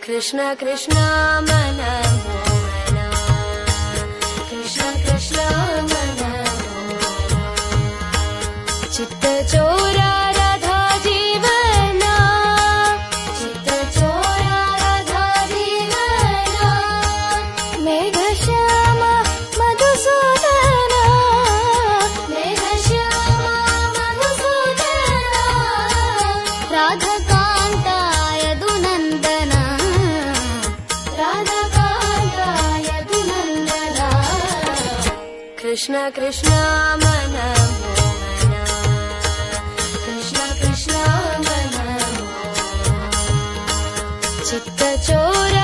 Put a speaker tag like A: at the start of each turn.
A: ಕೃಷ್ಣ ಕೃಷ್ಣ ಮನಮೋಹನ, ಕೃಷ್ಣ ಕೃಷ್ಣ ಮನಮೋಹನ, ಚಿತ್ತ ಚೋರ ರಾಧಾ ಜೀವನ, ಚಿತ್ತ ಚೋರ ರಾಧಾ ಜೀವನ, ಮೇಘ ಶ್ಯಾಮ ಮಧುಸೂದನ, ಮೇಘ ಶ್ಯಾಮ ಮಧುಸೂದನ, ರಾಧಕಾಂತ ಯದುನಂದನ, ರಾಧಕಾಂತ ಯದುನಂದನ, ಕೃಷ್ಣ ಕೃಷ್ಣ ಮನಮೋಹನ, ಕೃಷ್ಣ ಕೃಷ್ಣ ಮನಮೋಹನ, ಚಿತ್ತ ಚೋರ